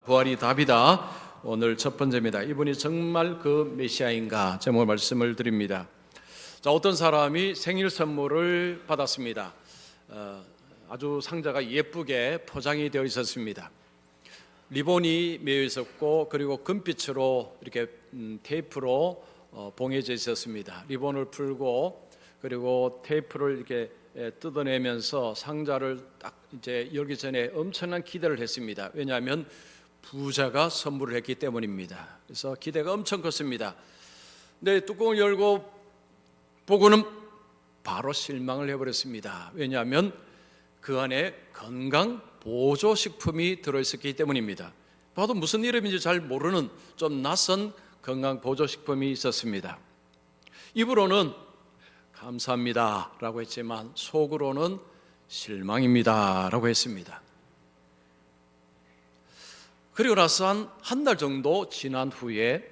부활이 답이다. 오늘 첫 번째입니다. 이분이 정말 그 메시아인가 제목 말씀을 드립니다. 자, 어떤 사람이 생일 선물을 받았습니다. 아주 상자가 예쁘게 포장이 되어 있었습니다. 리본이 매여 있었고, 그리고 금빛으로 이렇게 테이프로 봉해져 있었습니다. 리본을 풀고 그리고 테이프를 이렇게 뜯어내면서 상자를 딱 이제 열기 전에 엄청난 기대를 했습니다. 왜냐하면 부자가 선물을 했기 때문입니다. 그래서 기대가 엄청 컸습니다. 근데 뚜껑을 열고 보고는 바로 실망을 해버렸습니다. 왜냐하면 그 안에 건강 보조식품이 들어있었기 때문입니다. 봐도 무슨 이름인지 잘 모르는 좀 낯선 건강 보조식품이 있었습니다. 입으로는 감사합니다 라고 했지만 속으로는 실망입니다 라고 했습니다. 그리고 나서 한 달 정도 지난 후에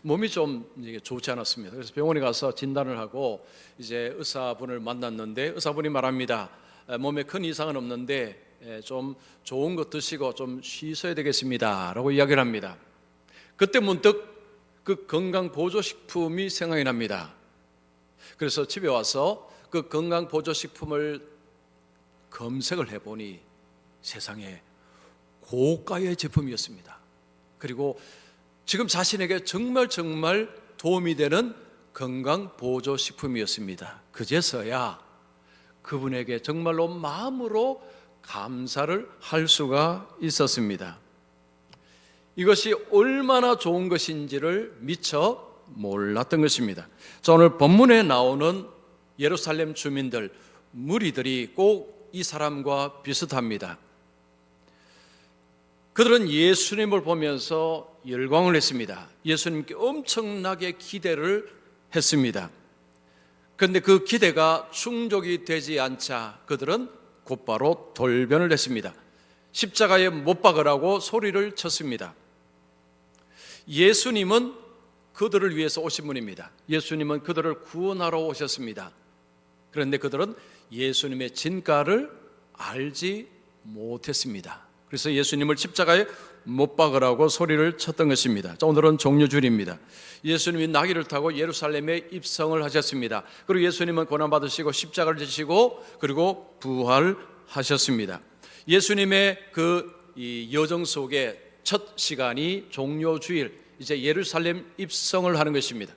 몸이 좀 좋지 않았습니다. 그래서 병원에 가서 진단을 하고 이제 의사분을 만났는데, 의사분이 말합니다. 몸에 큰 이상은 없는데 좀 좋은 것 드시고 좀 쉬셔야 되겠습니다 라고 이야기를 합니다. 그때 문득 그 건강보조식품이 생각이 납니다. 그래서 집에 와서 그 건강보조식품을 검색을 해보니 세상에 고가의 제품이었습니다. 그리고 지금 자신에게 정말 도움이 되는 건강보조식품이었습니다. 그제서야 그분에게 정말로 마음으로 감사를 할 수가 있었습니다. 이것이 얼마나 좋은 것인지를 미처 몰랐던 것입니다. 자, 오늘 본문에 나오는 예루살렘 주민들, 무리들이 꼭 이 사람과 비슷합니다. 그들은 예수님을 보면서 열광을 했습니다. 예수님께 엄청나게 기대를 했습니다. 그런데 그 기대가 충족이 되지 않자 그들은 곧바로 돌변을 했습니다. 십자가에 못 박으라고 소리를 쳤습니다. 예수님은 그들을 위해서 오신 분입니다. 예수님은 그들을 구원하러 오셨습니다. 그런데 그들은 예수님의 진가를 알지 못했습니다. 그래서 예수님을 십자가에 못 박으라고 소리를 쳤던 것입니다. 자, 오늘은 종료줄입니다. 예수님이 나귀를 타고 예루살렘에 입성을 하셨습니다. 그리고 예수님은 고난받으시고 십자가를 지시고 그리고 부활하셨습니다. 예수님의 이 여정 속에 첫 시간이 종료주일, 이제 예루살렘 입성을 하는 것입니다.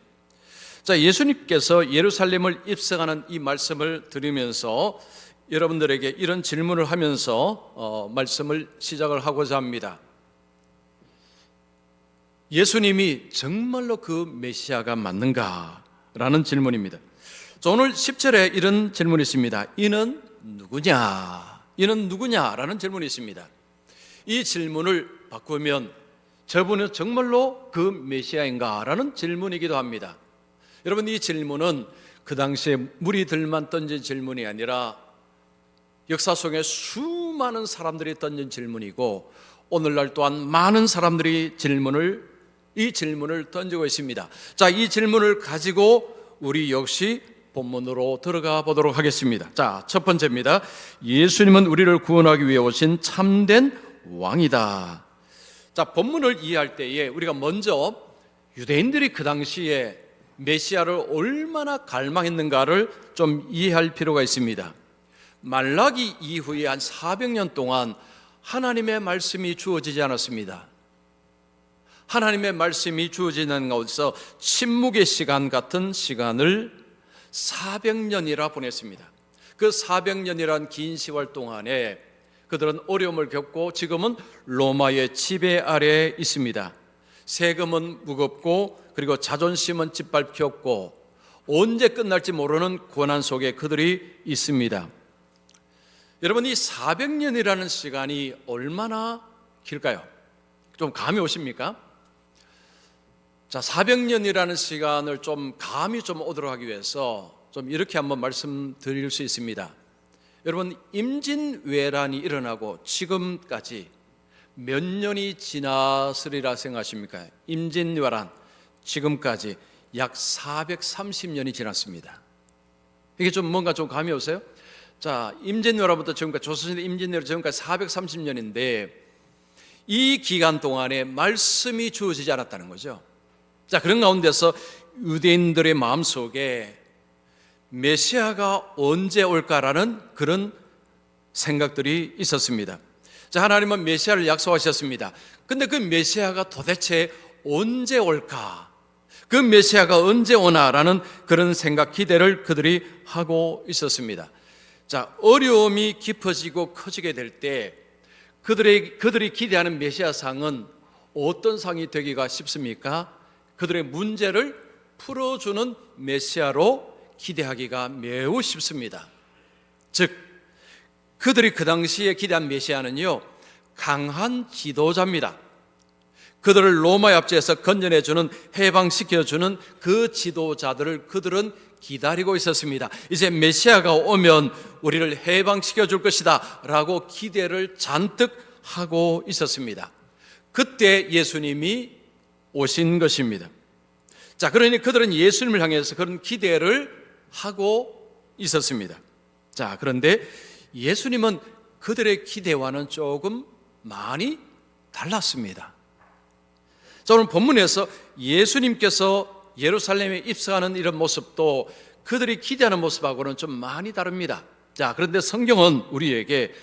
자, 예수님께서 예루살렘을 입성하는 이 말씀을 들으면서 여러분들에게 이런 질문을 하면서 말씀을 시작을 하고자 합니다. 예수님이 정말로 그 메시아가 맞는가? 라는 질문입니다. 자, 오늘 10절에 이런 질문이 있습니다. 이는 누구냐? 이는 누구냐? 라는 질문이 있습니다. 이 질문을 바꾸면 저분은 정말로 그 메시아인가? 라는 질문이기도 합니다. 여러분, 이 질문은 그 당시에 무리들만 던진 질문이 아니라 역사 속에 수많은 사람들이 던진 질문이고, 오늘날 또한 많은 사람들이 이 질문을 던지고 있습니다. 자, 이 질문을 가지고 우리 역시 본문으로 들어가 보도록 하겠습니다. 자, 첫 번째입니다. 예수님은 우리를 구원하기 위해 오신 참된 왕이다. 자, 본문을 이해할 때에 우리가 먼저 유대인들이 그 당시에 메시아를 얼마나 갈망했는가를 좀 이해할 필요가 있습니다. 말라기 이후에 한 400년 동안 하나님의 말씀이 주어지지 않았습니다. 하나님의 말씀이 주어지는 가운데서 침묵의 시간 같은 시간을 400년이라 보냈습니다. 그 400년이란 긴 시월 동안에 그들은 어려움을 겪고 지금은 로마의 지배 아래에 있습니다. 세금은 무겁고 그리고 자존심은 짓밟혔고 언제 끝날지 모르는 고난 속에 그들이 있습니다. 여러분, 이 400년이라는 시간이 얼마나 길까요? 좀 감이 오십니까? 자, 400년이라는 시간을 좀 감이 좀 오도록 하기 위해서 좀 이렇게 한번 말씀드릴 수 있습니다. 여러분, 임진왜란이 일어나고 지금까지 몇 년이 지났으리라 생각하십니까? 임진왜란 지금까지 약 430년이 지났습니다. 이게 좀 뭔가 좀 감이 오세요? 자, 임진왜란부터 지금까지, 조선시대 임진왜란 지금까지 430년인데 이 기간 동안에 말씀이 주어지지 않았다는 거죠. 자, 그런 가운데서 유대인들의 마음속에 메시아가 언제 올까라는 그런 생각들이 있었습니다. 자, 하나님은 메시아를 약속하셨습니다. 근데 그 메시아가 도대체 언제 올까? 그 메시아가 언제 오나라는 그런 생각, 기대를 그들이 하고 있었습니다. 자, 어려움이 깊어지고 커지게 될 때 그들이 기대하는 메시아 상은 어떤 상이 되기가 쉽습니까? 그들의 문제를 풀어주는 메시아로 기대하기가 매우 쉽습니다. 즉, 그들이 그 당시에 기대한 메시아는요, 강한 지도자입니다. 그들을 로마의 압제에서 건져내주는, 해방시켜주는 그 지도자들을 그들은 기다리고 있었습니다. 이제 메시아가 오면 우리를 해방시켜 줄 것이다 라고 기대를 잔뜩 하고 있었습니다. 그때 예수님이 오신 것입니다. 자, 그러니 그들은 예수님을 향해서 그런 기대를 하고 있었습니다. 자, 그런데 예수님은 그들의 기대와는 조금 많이 달랐습니다. 자, 오늘 본문에서 예수님께서 예루살렘에 입성하는 이런 모습도 그들이 기대하는 모습하고는 좀 많이 다릅니다. 자, 그런데 성경은 우리에게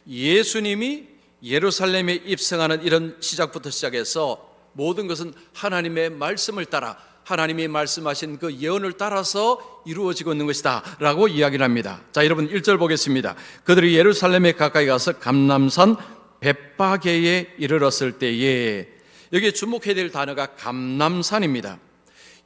예수님이 예루살렘에 입성하는 이런 시작부터 시작해서 모든 것은 하나님의 말씀을 따라, 하나님이 말씀하신 그 예언을 따라서 이루어지고 있는 것이다 라고 이야기를 합니다. 자, 여러분 1절 보겠습니다. 그들이 예루살렘에 가까이 가서 감람산 벳바게에 이르렀을 때에, 여기에 주목해야 될 단어가 감람산입니다.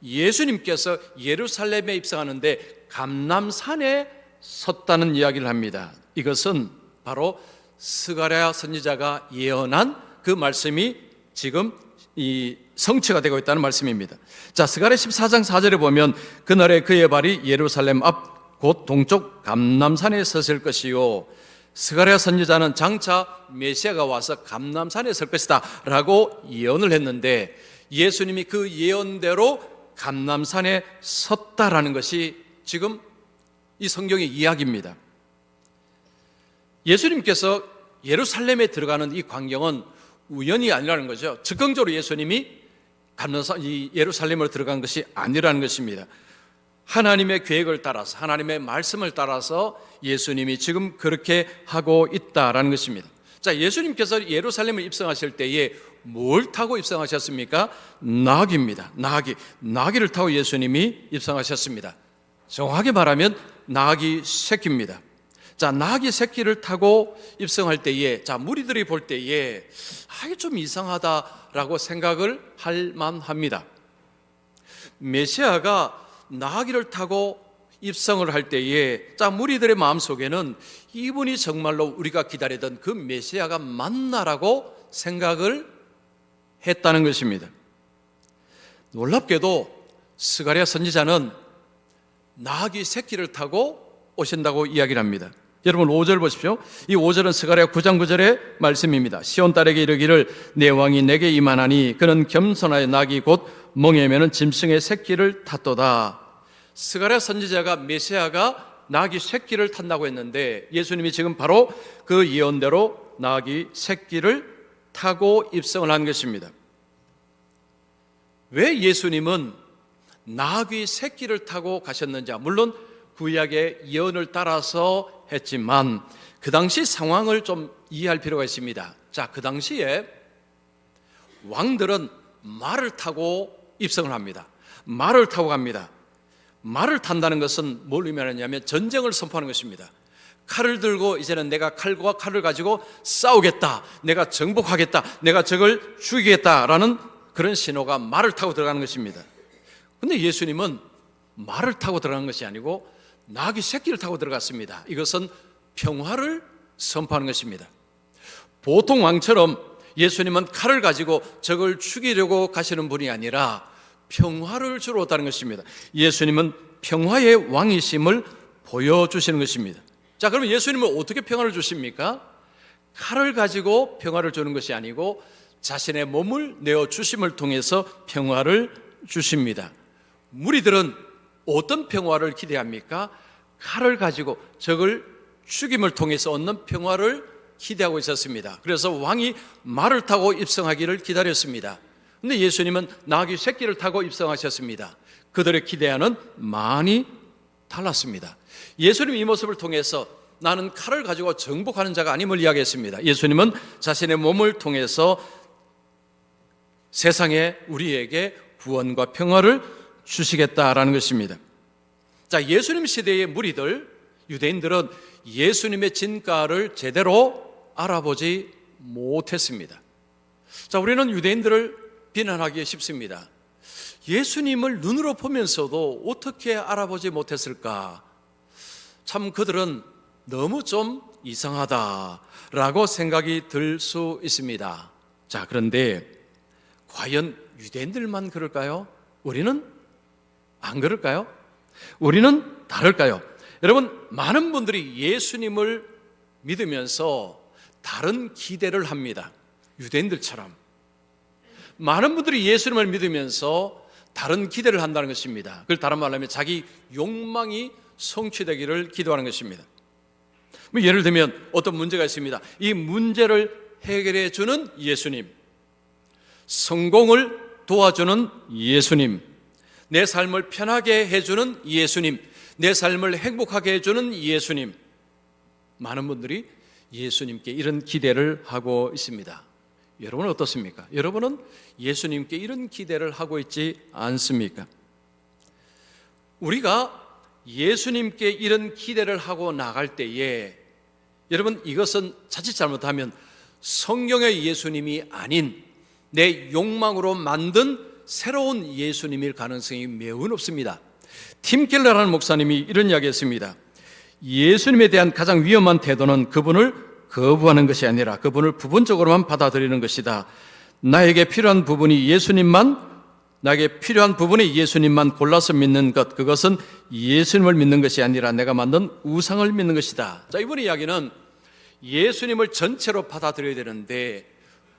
예수님께서 예루살렘에 입성하는데 감람산에 섰다는 이야기를 합니다. 이것은 바로 스가랴 선지자가 예언한 그 말씀이 지금 이 성취가 되고 있다는 말씀입니다. 자, 스가랴 14장 4절에 보면 그날에 그의 발이 예루살렘 앞 곧 동쪽 감람산에 섰을 것이요, 스가랴 선지자는 장차 메시아가 와서 감람산에 설 것이다 라고 예언을 했는데 예수님이 그 예언대로 감람산에 섰다라는 것이 지금 이 성경의 이야기입니다. 예수님께서 예루살렘에 들어가는 이 광경은 우연이 아니라는 거죠. 즉흥적으로 예수님이 이 예루살렘으로 들어간 것이 아니라는 것입니다. 하나님의 계획을 따라서, 하나님의 말씀을 따라서 예수님이 지금 그렇게 하고 있다라는 것입니다. 자, 예수님께서 예루살렘을 입성하실 때에 뭘 타고 입성하셨습니까? 나귀입니다. 나귀를 타고 예수님이 입성하셨습니다. 정확하게 말하면 나귀 새끼입니다. 자, 나귀 새끼를 타고 입성할 때에, 자, 무리들이 볼 때에 이게 좀 이상하다라고 생각을 할 만합니다. 메시아가 나귀를 타고 입성을 할 때에, 자, 무리들의 마음속에는 이분이 정말로 우리가 기다리던 그 메시아가 맞나라고 생각을 했다는 것입니다. 놀랍게도 스가랴 선지자는 나귀 새끼를 타고 오신다고 이야기를 합니다. 여러분 5절 보십시오. 이 5절은 스가랴 9장 9절의 말씀입니다. 시온 딸에게 이르기를 내 왕이 내게 임하나니 그는 겸손하여 나귀 곧 멍에 매는 짐승의 새끼를 탔도다. 스가랴 선지자가 메시아가 나귀 새끼를 탄다고 했는데 예수님이 지금 바로 그 예언대로 나귀 새끼를 타고 입성을 한 것입니다. 왜 예수님은 나귀 새끼를 타고 가셨는지, 물론 구약의 예언을 따라서 했지만 그 당시 상황을 좀 이해할 필요가 있습니다. 자, 그 당시에 왕들은 말을 타고 입성을 합니다. 말을 타고 갑니다. 말을 탄다는 것은 뭘 의미하느냐면 전쟁을 선포하는 것입니다. 칼을 들고 이제는 내가 칼과 칼을 가지고 싸우겠다, 내가 정복하겠다, 내가 적을 죽이겠다라는 그런 신호가 말을 타고 들어가는 것입니다. 근데 예수님은 말을 타고 들어가는 것이 아니고 나귀 새끼를 타고 들어갔습니다. 이것은 평화를 선포하는 것입니다. 보통 왕처럼 예수님은 칼을 가지고 적을 죽이려고 가시는 분이 아니라 평화를 주러 왔다는 것입니다. 예수님은 평화의 왕이심을 보여주시는 것입니다. 자, 그러면 예수님은 어떻게 평화를 주십니까? 칼을 가지고 평화를 주는 것이 아니고 자신의 몸을 내어주심을 통해서 평화를 주십니다. 무리들은 어떤 평화를 기대합니까? 칼을 가지고 적을 죽임을 통해서 얻는 평화를 기대하고 있었습니다. 그래서 왕이 말을 타고 입성하기를 기다렸습니다. 근데 예수님은 나귀 새끼를 타고 입성하셨습니다. 그들의 기대와는 많이 달랐습니다. 예수님 이 모습을 통해서 나는 칼을 가지고 정복하는 자가 아님을 이야기했습니다. 예수님은 자신의 몸을 통해서 세상에 우리에게 구원과 평화를 주시겠다라는 것입니다. 자, 예수님 시대의 무리들, 유대인들은 예수님의 진가를 제대로 알아보지 못했습니다. 자, 우리는 유대인들을 비난하기 쉽습니다. 예수님을 눈으로 보면서도 어떻게 알아보지 못했을까? 참 그들은 너무 좀 이상하다라고 생각이 들 수 있습니다. 자, 그런데 과연 유대인들만 그럴까요? 우리는 안 그럴까요? 우리는 다를까요? 여러분, 많은 분들이 예수님을 믿으면서 다른 기대를 합니다. 유대인들처럼 많은 분들이 예수님을 믿으면서 다른 기대를 한다는 것입니다. 그걸 다른 말로 하면 자기 욕망이 성취되기를 기도하는 것입니다. 예를 들면 어떤 문제가 있습니다. 이 문제를 해결해 주는 예수님, 성공을 도와주는 예수님, 내 삶을 편하게 해주는 예수님, 내 삶을 행복하게 해주는 예수님. 많은 분들이 예수님께 이런 기대를 하고 있습니다. 여러분은 어떻습니까? 여러분은 예수님께 이런 기대를 하고 있지 않습니까? 우리가 예수님께 이런 기대를 하고 나갈 때에 여러분, 이것은 자칫 잘못하면 성경의 예수님이 아닌 내 욕망으로 만든 새로운 예수님일 가능성이 매우 높습니다. 팀 켈러라는 목사님이 이런 이야기했습니다. 예수님에 대한 가장 위험한 태도는 그분을 거부하는 것이 아니라 그분을 부분적으로만 받아들이는 것이다. 나에게 필요한 부분이 나에게 필요한 부분이 예수님만 골라서 믿는 것, 그것은 예수님을 믿는 것이 아니라 내가 만든 우상을 믿는 것이다. 자, 이분의 이야기는 예수님을 전체로 받아들여야 되는데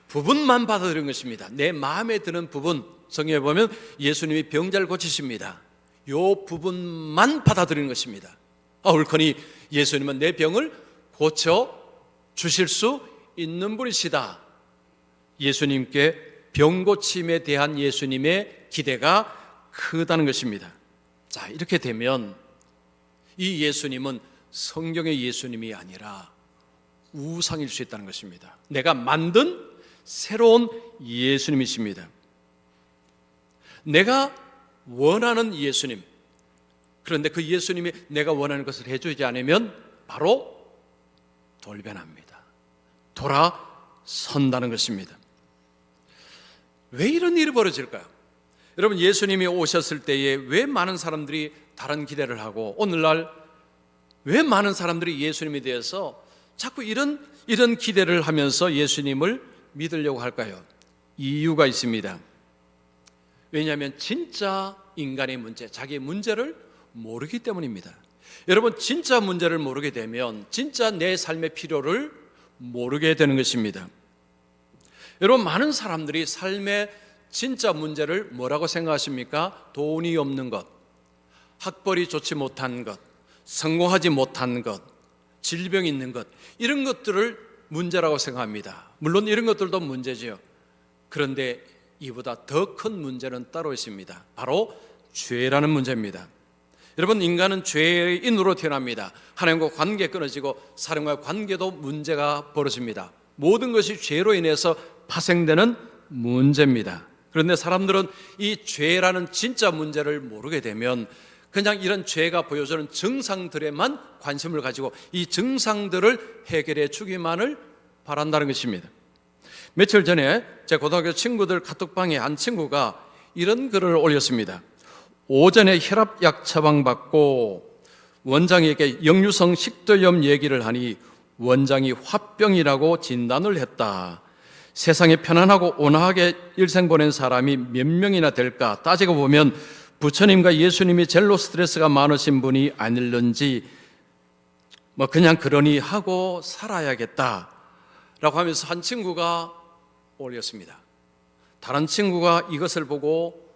부분만 받아들이는 것입니다. 내 마음에 드는 부분, 성경에 보면 예수님이 병자를 고치십니다. 요 부분만 받아들이는 것입니다. 옳거니 예수님은 내 병을 고쳐 주실 수 있는 분이시다. 예수님께 병 고침에 대한 예수님의 기대가 크다는 것입니다. 자, 이렇게 되면 이 예수님은 성경의 예수님이 아니라 우상일 수 있다는 것입니다. 내가 만든 새로운 예수님이십니다. 내가 원하는 예수님, 그런데 그 예수님이 내가 원하는 것을 해주지 않으면 바로 돌변합니다. 돌아선다는 것입니다. 왜 이런 일이 벌어질까요? 여러분, 예수님이 오셨을 때에 왜 많은 사람들이 다른 기대를 하고 오늘날 왜 많은 사람들이 예수님에 대해서 자꾸 이런 기대를 하면서 예수님을 믿으려고 할까요? 이유가 있습니다. 왜냐하면 진짜 인간의 문제, 자기의 문제를 모르기 때문입니다. 여러분, 진짜 문제를 모르게 되면 진짜 내 삶의 필요를 모르게 되는 것입니다. 여러분, 많은 사람들이 삶의 진짜 문제를 뭐라고 생각하십니까? 돈이 없는 것, 학벌이 좋지 못한 것, 성공하지 못한 것, 질병이 있는 것, 이런 것들을 문제라고 생각합니다. 물론 이런 것들도 문제지요. 그런데 이보다 더 큰 문제는 따로 있습니다. 바로 죄라는 문제입니다. 여러분, 인간은 죄인으로 태어납니다. 하나님과 관계 끊어지고 사람과의 관계도 문제가 벌어집니다. 모든 것이 죄로 인해서 파생되는 문제입니다. 그런데 사람들은 이 죄라는 진짜 문제를 모르게 되면 그냥 이런 죄가 보여주는 증상들에만 관심을 가지고 이 증상들을 해결해 주기만을 바란다는 것입니다. 며칠 전에 제 고등학교 친구들 카톡방에 한 친구가 이런 글을 올렸습니다. 오전에 혈압약 처방받고 원장에게 역류성 식도염 얘기를 하니 원장이 화병이라고 진단을 했다. 세상에 편안하고 온화하게 일생 보낸 사람이 몇 명이나 될까? 따지고 보면 부처님과 예수님이 젤로 스트레스가 많으신 분이 아닐런지 그냥 그러니 하고 살아야겠다 라고 하면서 한 친구가 올렸습니다. 다른 친구가 이것을 보고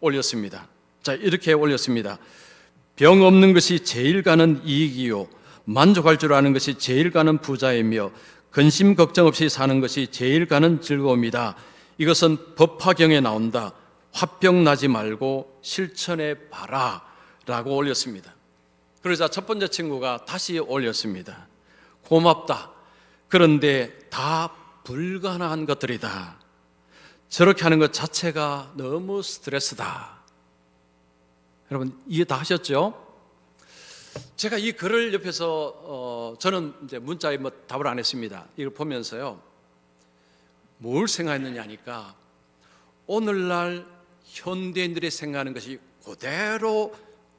올렸습니다. 자, 이렇게 올렸습니다. 병 없는 것이 제일 가는 이익이요, 만족할 줄 아는 것이 제일 가는 부자이며 근심 걱정 없이 사는 것이 제일 가는 즐거움이다. 이것은 법화경에 나온다. 화병 나지 말고 실천해 봐라 라고 올렸습니다. 그러자 첫 번째 친구가 다시 올렸습니다. 고맙다. 그런데 다 불가능한 것들이다. 저렇게 하는 것 자체가 너무 스트레스다. 여러분 이해 다 하셨죠? 제가 이 글을 옆에서 저는 이제 문자에 뭐 답을 안 했습니다. 이걸 보면서요, 뭘 생각했느냐 하니까 오늘날 현대인들이 생각하는 것이 그대로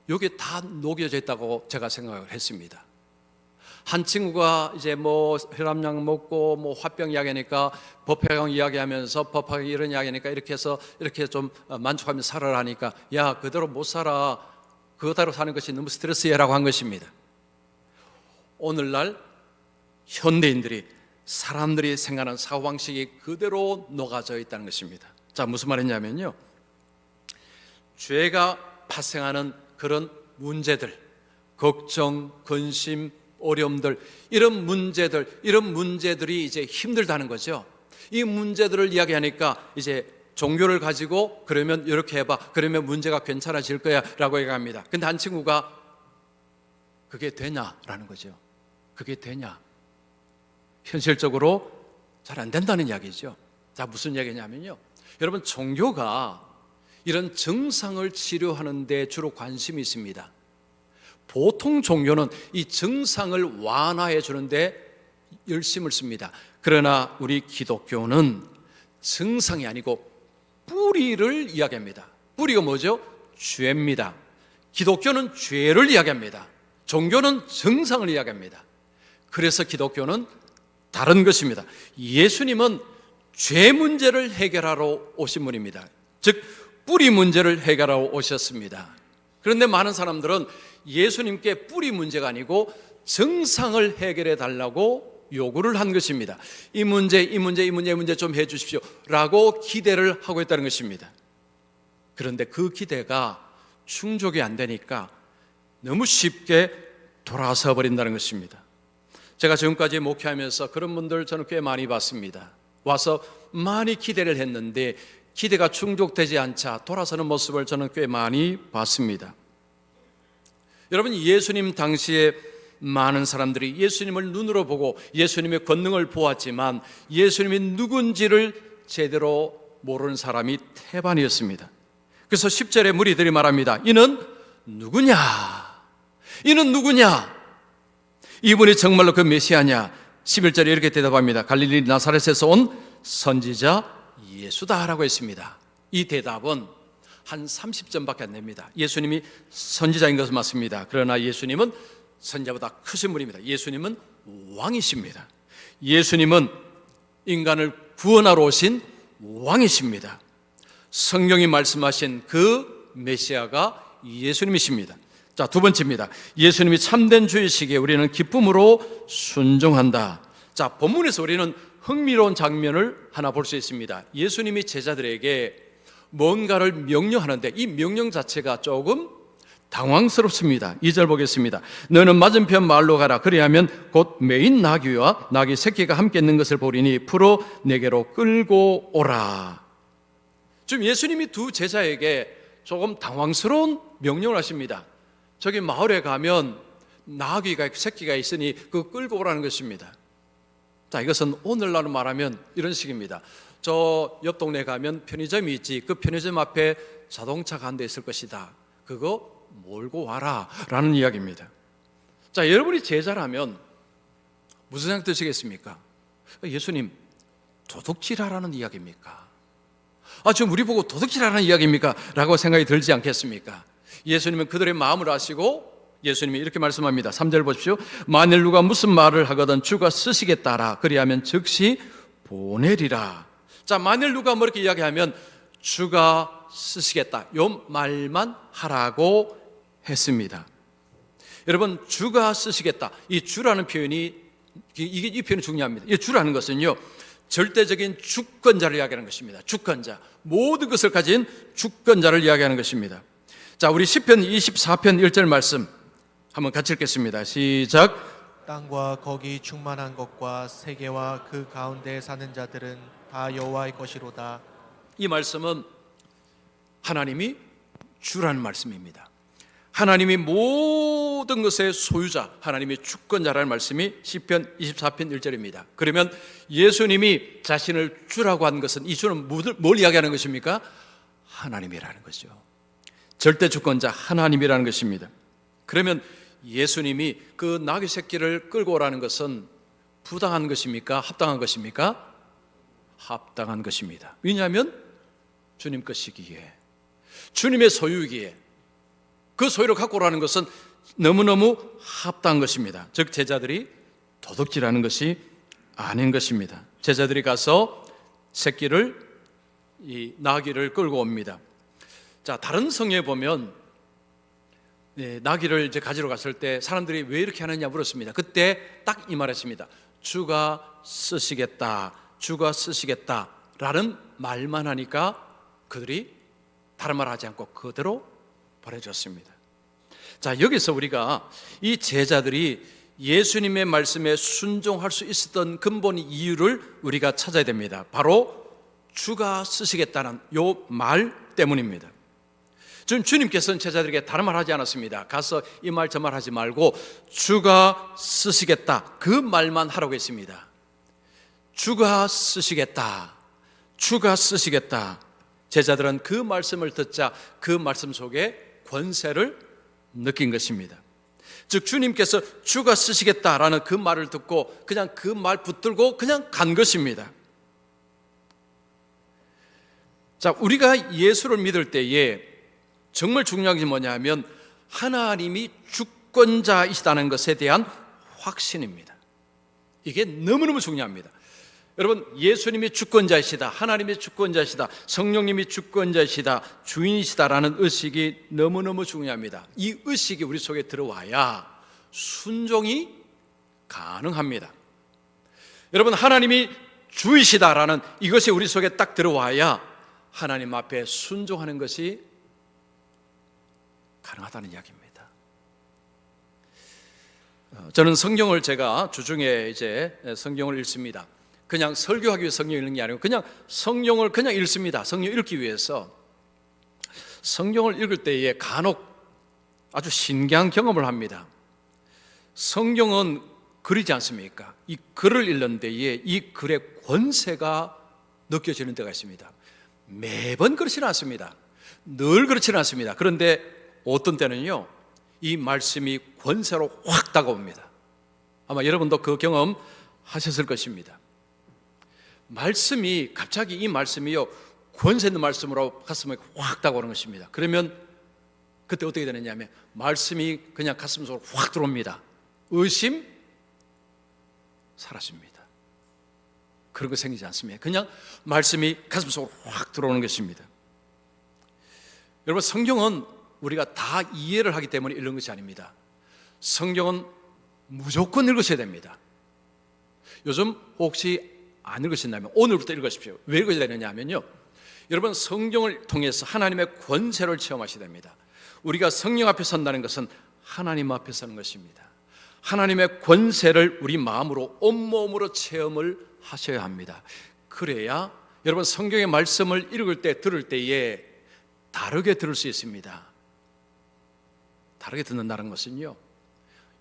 여기에 다 녹여져 있다고 제가 생각을 했습니다. 한 친구가 이제 뭐 혈압약 먹고 뭐 화병 이야기하니까 법화경 이야기하면서 법화경 이런 이야기하니까 이렇게 해서 이렇게 좀 만족하면서 살아라 하니까 야 그대로 못 살아, 그대로 사는 것이 너무 스트레스야라고 한 것입니다. 오늘날 현대인들이 사람들이 생각하는 사고방식이 그대로 녹아져 있다는 것입니다. 자, 무슨 말이냐면요, 죄가 발생하는 그런 문제들, 걱정, 근심, 어려움들, 이런 문제들이 이제 힘들다는 거죠. 이 문제들을 이야기하니까 이제 종교를 가지고 그러면 이렇게 해봐, 그러면 문제가 괜찮아질 거야 라고 얘기합니다. 근데 한 친구가 그게 되냐라는 거죠. 그게 되냐? 현실적으로 잘 안 된다는 이야기죠. 자, 무슨 이야기냐면요, 여러분 종교가 이런 증상을 치료하는 데 주로 관심이 있습니다. 보통 종교는 이 증상을 완화해 주는데 열심을 씁니다. 그러나 우리 기독교는 증상이 아니고 뿌리를 이야기합니다. 뿌리가 뭐죠? 죄입니다. 기독교는 죄를 이야기합니다. 종교는 증상을 이야기합니다. 그래서 기독교는 다른 것입니다. 예수님은 죄 문제를 해결하러 오신 분입니다. 즉 뿌리 문제를 해결하러 오셨습니다. 그런데 많은 사람들은 예수님께 뿌리 문제가 아니고 증상을 해결해 달라고 요구를 한 것입니다. 이 문제 좀 해 주십시오 라고 기대를 하고 있다는 것입니다. 그런데 그 기대가 충족이 안 되니까 너무 쉽게 돌아서 버린다는 것입니다. 제가 지금까지 목회하면서 그런 분들 저는 꽤 많이 봤습니다. 와서 많이 기대를 했는데 기대가 충족되지 않자 돌아서는 모습을 저는 꽤 많이 봤습니다. 여러분, 예수님 당시에 많은 사람들이 예수님을 눈으로 보고 예수님의 권능을 보았지만 예수님이 누군지를 제대로 모르는 사람이 태반이었습니다. 그래서 10절에 무리들이 말합니다. 이는 누구냐? 이는 누구냐? 이분이 정말로 그 메시아냐? 11절에 이렇게 대답합니다. 갈릴리 나사렛에서 온 선지자 예수다라고 했습니다. 이 대답은 한 30점밖에 안 됩니다. 예수님이 선지자인 것은 맞습니다. 그러나 예수님은 선지자보다 크신 분입니다. 예수님은 왕이십니다. 예수님은 인간을 구원하러 오신 왕이십니다. 성경이 말씀하신 그 메시아가 예수님이십니다. 자, 두 번째입니다. 예수님이 참된 주이시기에 우리는 기쁨으로 순종한다. 자, 본문에서 우리는 흥미로운 장면을 하나 볼 수 있습니다. 예수님이 제자들에게 뭔가를 명령하는데 이 명령 자체가 조금 당황스럽습니다. 2절 보겠습니다. 너는 맞은편 마을로 가라. 그리하면 곧 매인 나귀와 나귀 새끼가 함께 있는 것을 보리니 풀어 내게로 끌고 오라. 지금 예수님이 두 제자에게 조금 당황스러운 명령을 하십니다. 저기 마을에 가면 나귀가 새끼가 있으니 그 끌고 오라는 것입니다. 자, 이것은 오늘날로 말하면 이런 식입니다. 저 옆 동네 가면 편의점이 있지. 그 편의점 앞에 자동차가 한 대 있을 것이다. 그거 몰고 와라 라는 이야기입니다. 자, 여러분이 제자라면 무슨 생각 드시겠습니까? 예수님, 도둑질하라는 이야기입니까? 지금 우리 보고 도둑질하라는 이야기입니까? 라고 생각이 들지 않겠습니까? 예수님은 그들의 마음을 아시고 예수님이 이렇게 말씀합니다. 3절 보십시오. 만일 누가 무슨 말을 하거든 주가 쓰시겠다라. 그리하면 즉시 보내리라. 자, 만일 누가 뭐 이렇게 이야기하면 주가 쓰시겠다, 요 말만 하라고 했습니다. 여러분, 주가 쓰시겠다, 이 주라는 표현이 이 표현이 중요합니다. 이 주라는 것은요, 절대적인 주권자를 이야기하는 것입니다. 주권자, 모든 것을 가진 주권자를 이야기하는 것입니다. 자, 우리 시편 24편 1절 말씀 한번 같이 읽겠습니다. 시작. 땅과 거기 충만한 것과 세계와 그 가운데 사는 자들은 다 여호와의 것이로다. 이 말씀은 하나님이 주라는 말씀입니다. 하나님이 모든 것의 소유자, 하나님이 주권자라는 말씀이 시편 24편 1절입니다. 그러면 예수님이 자신을 주라고 한 것은, 이 주는 뭘 이야기하는 것입니까? 하나님이라는 것이죠. 절대 주권자 하나님이라는 것입니다. 그러면 예수님이 그 나귀 새끼를 끌고 오라는 것은 부당한 것입니까? 합당한 것입니까? 합당한 것입니다. 왜냐하면 주님 것이기에, 주님의 소유이기에, 그 소유를 갖고 오라는 것은 너무너무 합당한 것입니다. 즉 제자들이 도둑질하는 것이 아닌 것입니다. 제자들이 가서 새끼를, 이 나귀를 끌고 옵니다. 자, 다른 성경에 보면 나귀를 이제 가지러 갔을 때 사람들이 왜 이렇게 하느냐 물었습니다. 그때 딱 이 말했습니다. 주가 쓰시겠다, 주가 쓰시겠다라는 말만 하니까 그들이 다른 말 하지 않고 그대로 보내줬습니다. 자, 여기서 우리가 이 제자들이 예수님의 말씀에 순종할 수 있었던 근본 이유를 우리가 찾아야 됩니다. 바로 주가 쓰시겠다는 요 말 때문입니다. 지금 주님께서는 제자들에게 다른 말 하지 않았습니다. 가서 이 말 저 말 하지 말고 주가 쓰시겠다, 그 말만 하라고 했습니다. 주가 쓰시겠다, 주가 쓰시겠다. 제자들은 그 말씀을 듣자 그 말씀 속에 권세를 느낀 것입니다. 즉 주님께서 주가 쓰시겠다라는 그 말을 듣고 그냥 그 말 붙들고 그냥 간 것입니다. 자, 우리가 예수를 믿을 때에 정말 중요한 게 뭐냐면 하나님이 주권자이시다는 것에 대한 확신입니다. 이게 너무너무 중요합니다. 여러분, 예수님이 주권자이시다, 하나님이 주권자이시다, 성령님이 주권자이시다, 주인이시다라는 의식이 너무너무 중요합니다. 이 의식이 우리 속에 들어와야 순종이 가능합니다. 여러분, 하나님이 주이시다라는 이것이 우리 속에 딱 들어와야 하나님 앞에 순종하는 것이 가능하다는 이야기입니다. 저는 성경을 제가 주중에 이제 성경을 읽습니다. 그냥 설교하기 위해 성경 읽는 게 아니고 그냥 성경을 그냥 읽습니다. 성경 읽기 위해서. 성경을 읽을 때에 간혹 아주 신기한 경험을 합니다. 성경은 글이지 않습니까? 이 글을 읽는 데에 이 글의 권세가 느껴지는 때가 있습니다. 매번 그렇지는 않습니다. 늘 그렇지는 않습니다. 그런데 어떤 때는요, 이 말씀이 권세로 확 다가옵니다. 아마 여러분도 그 경험 하셨을 것입니다. 말씀이 갑자기 이 말씀이요, 권세 있는 말씀으로 가슴에 확 다가오는 것입니다. 그러면 그때 어떻게 되느냐면 말씀이 그냥 가슴 속으로 확 들어옵니다. 의심 사라집니다. 그런 거 생기지 않습니다. 그냥 말씀이 가슴 속으로 확 들어오는 것입니다. 여러분, 성경은 우리가 다 이해를 하기 때문에 읽는 것이 아닙니다. 성경은 무조건 읽으셔야 됩니다. 요즘 혹시 안 읽으신다면 오늘부터 읽으십시오. 왜 읽어야 되느냐 하면요, 여러분, 성경을 통해서 하나님의 권세를 체험하셔야 됩니다. 우리가 성령 앞에 선다는 것은 하나님 앞에 서는 것입니다. 하나님의 권세를 우리 마음으로 온몸으로 체험을 하셔야 합니다. 그래야 여러분, 성경의 말씀을 읽을 때, 들을 때에 다르게 들을 수 있습니다. 다르게 듣는다는 것은요,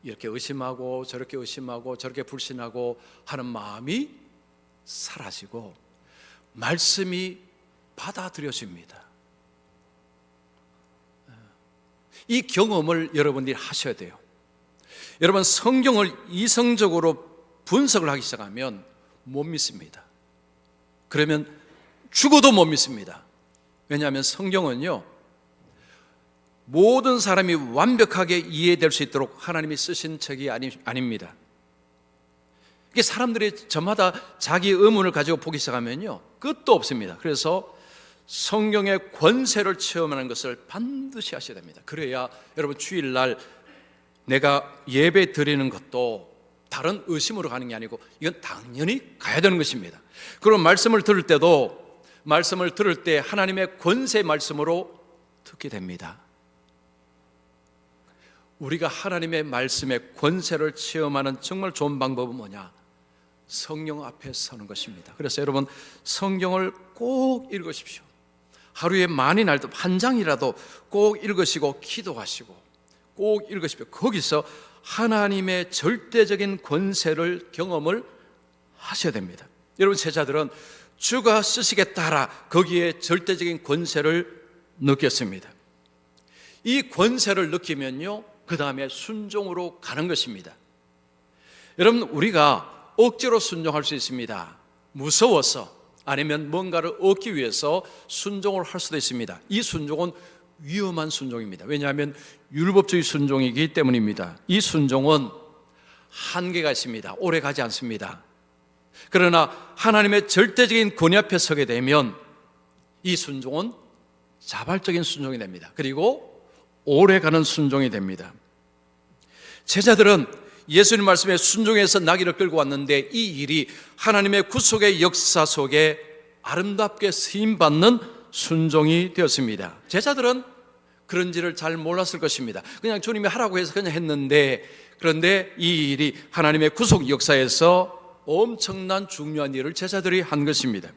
이렇게 의심하고 저렇게 의심하고 저렇게 불신하고 하는 마음이 사라지고 말씀이 받아들여집니다. 이 경험을 여러분들이 하셔야 돼요. 여러분, 성경을 이성적으로 분석을 하기 시작하면 못 믿습니다. 그러면 죽어도 못 믿습니다. 왜냐하면 성경은요, 모든 사람이 완벽하게 이해될 수 있도록 하나님이 쓰신 책이 아닙니다. 이게 사람들이 저마다 자기 의문을 가지고 보기 시작하면요, 끝도 없습니다. 그래서 성경의 권세를 체험하는 것을 반드시 하셔야 됩니다. 그래야 여러분, 주일날 내가 예배 드리는 것도 다른 의심으로 가는 게 아니고 이건 당연히 가야 되는 것입니다. 그럼 말씀을 들을 때도 말씀을 들을 때 하나님의 권세 말씀으로 듣게 됩니다. 우리가 하나님의 말씀의 권세를 체험하는 정말 좋은 방법은 뭐냐? 성령 앞에 서는 것입니다. 그래서 여러분, 성경을 꼭 읽으십시오. 하루에 많이 날도 한 장이라도 꼭 읽으시고 기도하시고 꼭 읽으십시오. 거기서 하나님의 절대적인 권세를 경험을 하셔야 됩니다. 여러분, 제자들은 주가 쓰시겠다라 거기에 절대적인 권세를 느꼈습니다. 이 권세를 느끼면요, 그 다음에 순종으로 가는 것입니다. 여러분, 우리가 억지로 순종할 수 있습니다. 무서워서, 아니면 뭔가를 얻기 위해서 순종을 할 수도 있습니다. 이 순종은 위험한 순종입니다. 왜냐하면 율법주의 순종이기 때문입니다. 이 순종은 한계가 있습니다. 오래 가지 않습니다. 그러나 하나님의 절대적인 권위 앞에 서게 되면 이 순종은 자발적인 순종이 됩니다. 그리고 오래 가는 순종이 됩니다. 제자들은 예수님 말씀에 순종해서 나귀를 끌고 왔는데 이 일이 하나님의 구속의 역사 속에 아름답게 쓰임받는 순종이 되었습니다. 제자들은 그런지를 잘 몰랐을 것입니다. 그냥 주님이 하라고 해서 그냥 했는데, 그런데 이 일이 하나님의 구속 역사에서 엄청난 중요한 일을 제자들이 한 것입니다.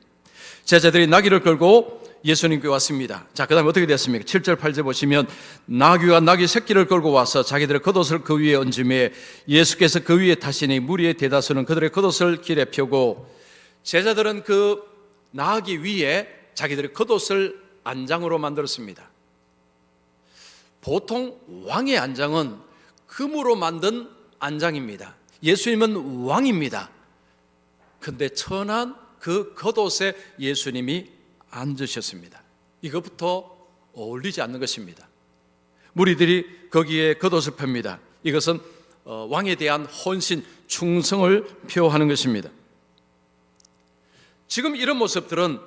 제자들이 나귀를 끌고 예수님께 왔습니다. 자, 그 다음에 어떻게 됐습니까? 7절 8절 보시면 나귀와 나귀 새끼를 끌고 와서 자기들의 겉옷을 그 위에 얹음에 예수께서 그 위에 타시니 무리의 대다수는 그들의 겉옷을 길에 펴고, 제자들은 그 나귀 위에 자기들의 겉옷을 안장으로 만들었습니다. 보통 왕의 안장은 금으로 만든 안장입니다. 예수님은 왕입니다. 그런데 천한 그 겉옷에 예수님이 앉으셨습니다. 이것부터 어울리지 않는 것입니다. 무리들이 거기에 겉옷을 펴니다. 이것은 왕에 대한 헌신, 충성을 표하는 것입니다. 지금 이런 모습들은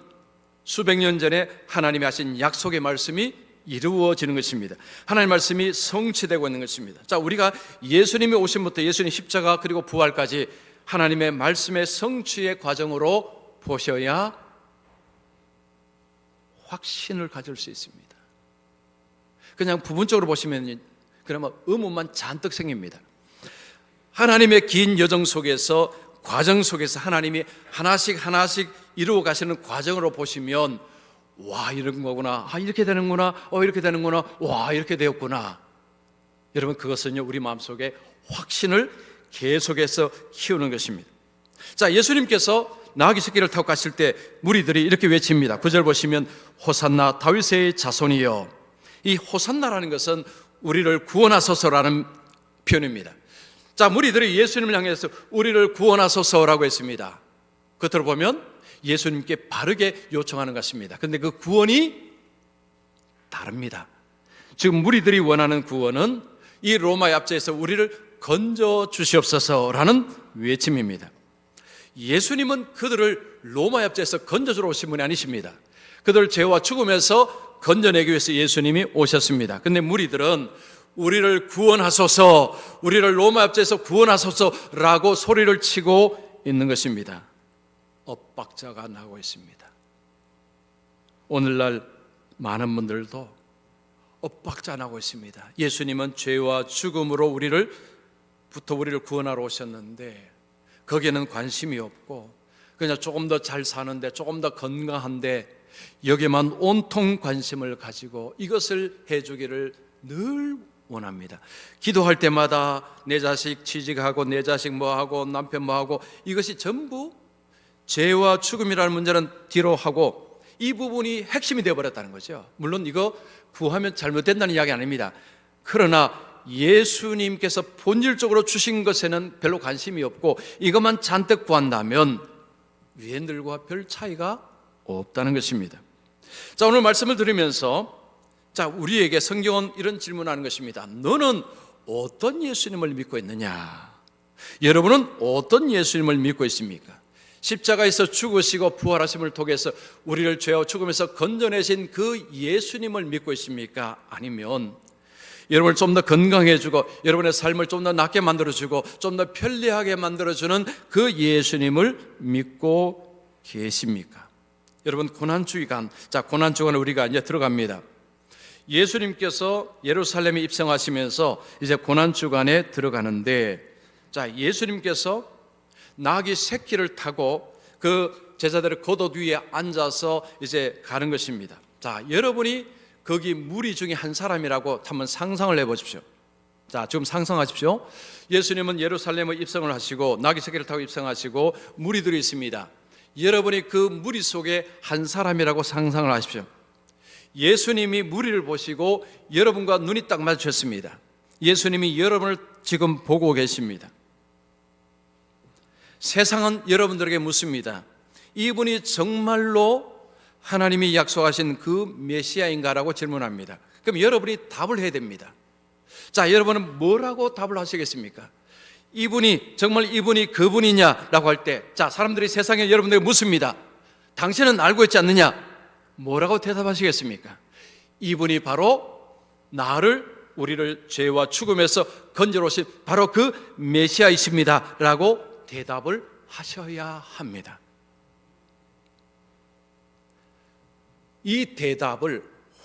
수백 년 전에 하나님이 하신 약속의 말씀이 이루어지는 것입니다. 하나님의 말씀이 성취되고 있는 것입니다. 자, 우리가 예수님이 오심부터 예수님 십자가 그리고 부활까지 하나님의 말씀의 성취의 과정으로 보셔야 확신을 가질 수 있습니다. 그냥 부분적으로 보시면 그러면 의문만 잔뜩 생깁니다. 하나님의 긴 여정 속에서, 과정 속에서 하나님이 하나씩 하나씩 이루어 가시는 과정으로 보시면, 와, 이런 거구나, 아, 이렇게 되는구나, 이렇게 되는구나, 와, 이렇게 되었구나. 여러분, 그것은요, 우리 마음속에 확신을 계속해서 키우는 것입니다. 자, 예수님께서 나귀 새끼를 타고 가실 때 무리들이 이렇게 외칩니다. 9절 보시면 호산나 다윗의 자손이여. 이 호산나라는 것은 우리를 구원하소서라는 표현입니다. 자, 무리들이 예수님을 향해서 우리를 구원하소서라고 했습니다. 겉으로 보면 예수님께 바르게 요청하는 것입니다. 그런데 그 구원이 다릅니다. 지금 무리들이 원하는 구원은 이 로마 얍제에서 우리를 건져 주시옵소서라는 외침입니다. 예수님은 그들을 로마 얍제에서 건져주러 오신 분이 아니십니다. 그들 죄와 죽음에서 건져내기 위해서 예수님이 오셨습니다. 그런데 무리들은 우리를 구원하소서, 우리를 로마 얍제에서 구원하소서라고 소리를 치고 있는 것입니다. 엇박자가 나고 있습니다. 오늘날 많은 분들도 엇박자 나고 있습니다. 예수님은 죄와 죽음으로 우리를 구원하러 오셨는데 거기에는 관심이 없고 그냥 조금 더 잘 사는데, 조금 더 건강한데 여기에만 온통 관심을 가지고 이것을 해주기를 늘 원합니다. 기도할 때마다 내 자식 취직하고, 내 자식 뭐하고, 남편 뭐하고, 이것이 전부 죄와 죽음이라는 문제는 뒤로 하고 이 부분이 핵심이 되어버렸다는 거죠. 물론 이거 구하면 잘못된다는 이야기 아닙니다. 그러나 예수님께서 본질적으로 주신 것에는 별로 관심이 없고 이것만 잔뜩 구한다면 유엔들과 별 차이가 없다는 것입니다. 자, 오늘 말씀을 들으면서 자, 우리에게 성경은 이런 질문하는 것입니다. 너는 어떤 예수님을 믿고 있느냐? 여러분은 어떤 예수님을 믿고 있습니까? 십자가에서 죽으시고 부활하심을 통해서 우리를 죄와 죽음에서 건져내신 그 예수님을 믿고 있습니까? 아니면 여러분을 좀 더 건강해주고 여러분의 삶을 좀 더 낫게 만들어주고 좀 더 편리하게 만들어주는 그 예수님을 믿고 계십니까? 여러분, 고난주간, 자, 고난주간에 우리가 이제 들어갑니다. 예수님께서 예루살렘에 입성하시면서 이제 고난 주간에 들어가는데, 자, 예수님께서 나귀 새끼를 타고 그 제자들의 겉옷 위에 앉아서 이제 가는 것입니다. 자, 여러분이 거기 무리 중에 한 사람이라고 한번 상상을 해보십시오. 자, 지금 상상하십시오. 예수님은 예루살렘에 입성을 하시고 나귀 새끼를 타고 입성하시고 무리들이 있습니다. 여러분이 그 무리 속에 한 사람이라고 상상을 하십시오. 예수님이 무리를 보시고 여러분과 눈이 딱 마주쳤습니다. 예수님이 여러분을 지금 보고 계십니다. 세상은 여러분들에게 묻습니다. 이분이 정말로 하나님이 약속하신 그 메시아인가라고 질문합니다. 그럼 여러분이 답을 해야 됩니다. 자, 여러분은 뭐라고 답을 하시겠습니까? 정말 이분이 그분이냐라고 할 때, 자, 사람들이 세상에 여러분들에게 묻습니다. 당신은 알고 있지 않느냐? 뭐라고 대답하시겠습니까? 이분이 바로 우리를 죄와 죽음에서 건져러 오신 바로 그 메시아이십니다 라고 대답을 하셔야 합니다. 이 대답을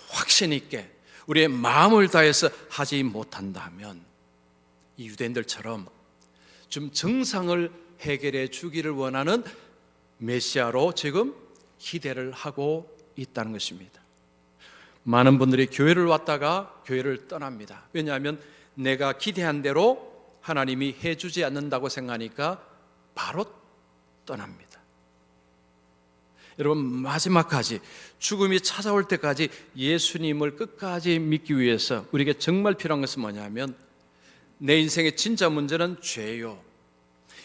확신 있게 우리의 마음을 다해서 하지 못한다면 이 유대인들처럼 좀 정상을 해결해 주기를 원하는 메시아로 지금 기대를 하고 있다는 것입니다. 많은 분들이 교회를 왔다가 교회를 떠납니다. 왜냐하면 내가 기대한 대로 하나님이 해주지 않는다고 생각하니까 바로 떠납니다. 여러분, 마지막까지 죽음이 찾아올 때까지 예수님을 끝까지 믿기 위해서 우리에게 정말 필요한 것은 뭐냐면, 내 인생의 진짜 문제는 죄요.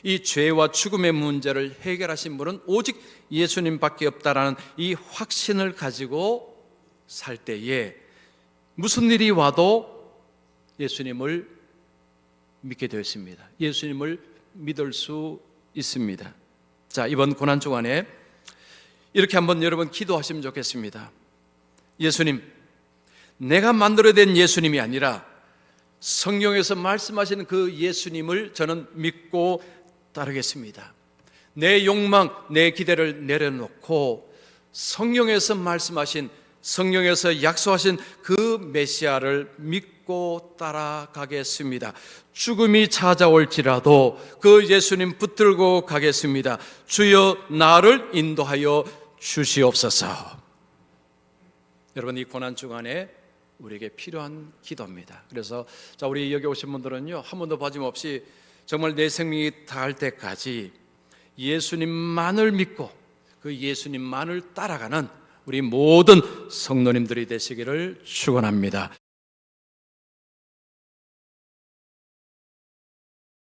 이 죄와 죽음의 문제를 해결하신 분은 오직 예수님밖에 없다라는 이 확신을 가지고 살 때에 무슨 일이 와도 예수님을 믿게 되었습니다. 예수님을 믿을 수 있습니다. 자, 이번 고난 주간에 이렇게 한번 여러분 기도하시면 좋겠습니다. 예수님, 내가 만들어낸 예수님이 아니라 성경에서 말씀하시는 그 예수님을 저는 믿고 따르겠습니다. 내 욕망, 내 기대를 내려놓고 성경에서 말씀하신, 성경에서 약속하신 그 메시아를 믿고 따라가겠습니다. 죽음이 찾아올지라도 그 예수님 붙들고 가겠습니다. 주여, 나를 인도하여 주시옵소서. 여러분, 이 고난 주간에 우리에게 필요한 기도입니다. 그래서 자, 우리 여기 오신 분들은요, 한 번도 빠짐없이 정말 내 생명이 다할 때까지 예수님만을 믿고 그 예수님만을 따라가는 우리 모든 성도님들이 되시기를 축원합니다.